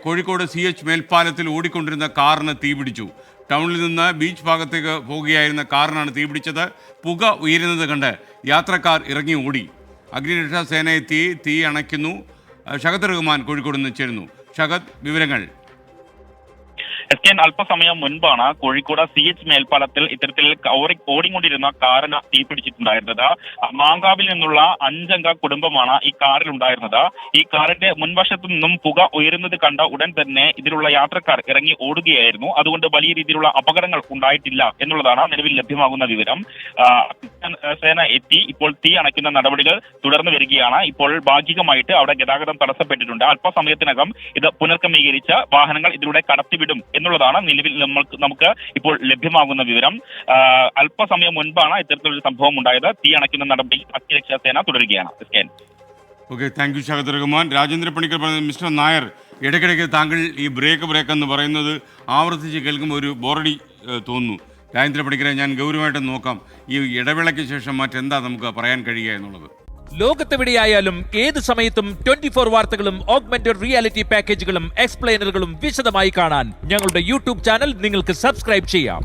Kozhikode CH മേൽപ്പാലത്തിൽ ഓടിക്കൊണ്ടിരുന്ന കാറിന് തീപിടിച്ചു. ടൗണിൽ നിന്ന് ബീച്ച് ഭാഗത്തേക്ക് പോകുകയായിരുന്ന കാറിനാണ് തീപിടിച്ചത്. പുക ഉയരുന്നത് കണ്ട് യാത്രക്കാർ ഇറങ്ങി ഓടി. അഗ്നിരക്ഷാ സേന എത്തി തീ അണയ്ക്കുന്നു. ഷഹദ് റഹ്മാൻ കോഴിക്കോട് നിന്ന് ചേരുന്നു. ഷഹദ്, വിവരങ്ങൾ. അല്പസമയം മുൻപാണ് കോഴിക്കോട് CH മേൽപ്പാലത്തിൽ ഇത്തരത്തിൽ ഓടിക്കൊണ്ടിരുന്ന കാറിന് തീപിടിച്ചിട്ടുണ്ടായിരുന്നത്. മാങ്കാവിൽ നിന്നുള്ള 5 അംഗ കുടുംബമാണ് ഈ കാറിൽ ഉണ്ടായിരുന്നത്. ഈ കാറിന്റെ മുൻവശത്തു നിന്നും പുക ഉയരുന്നത് കണ്ട ഉടൻ തന്നെ ഇതിലുള്ള യാത്രക്കാർ ഇറങ്ങി ഓടുകയായിരുന്നു. അതുകൊണ്ട് വലിയ രീതിയിലുള്ള അപകടങ്ങൾ ഉണ്ടായിട്ടില്ല എന്നുള്ളതാണ് നിലവിൽ ലഭ്യമാകുന്ന വിവരം. സേന എത്തി ഇപ്പോൾ തീ അണയ്ക്കുന്ന നടപടികൾ തുടർന്നു വരികയാണ്. ഇപ്പോൾ ഭാഗികമായിട്ട് അവിടെ ഗതാഗതം തടസ്സപ്പെട്ടിട്ടുണ്ട്. അല്പസമയത്തിനകം ഇത് പുനർക്രമീകരിച്ച് വാഹനങ്ങൾ ഇതിലൂടെ കടത്തിവിടും എന്നുള്ളതാണ് നിലവിൽ നമുക്ക് ഇപ്പോൾ ലഭ്യമാകുന്ന വിവരം. അല്പസമയം മുൻപാണ് ഇത്തരത്തിലൊരു സംഭവം ഉണ്ടായത്. തീ അണയ്ക്കുന്ന നടപടി അഗ്നിരക്ഷാ സേന തുടരുകയാണ്. Okay, thank you Shahad Rahman. Rajendra Panicker പറഞ്ഞത്, മിസ്റ്റർ നായർ, ഇടയ്ക്കിടയ്ക്ക് താങ്കൾ ഈ ബ്രേക്ക് എന്ന് പറയുന്നത് ആവർത്തിച്ച് കേൾക്കുമ്പോൾ ഒരു ബോറടി തോന്നുന്നു. രാജേന്ദ്ര പണിക്കരെ ഞാൻ ഗൗരവമായിട്ട് നോക്കാം. ഈ ഇടവേളയ്ക്ക് ശേഷം മറ്റെന്താ നമുക്ക് പറയാൻ കഴിയുക എന്നുള്ളത്? ലോകത്തെവിടെയായാലും ഏത് സമയത്തും 24 വാർത്തകളും ഓഗ്മെന്റഡ് റിയാലിറ്റി പാക്കേജുകളും എക്സ്പ്ലെയിനറുകളും വിശദമായി കാണാൻ ഞങ്ങളുടെ യൂട്യൂബ് ചാനൽ നിങ്ങൾക്ക് സബ്സ്ക്രൈബ് ചെയ്യാം.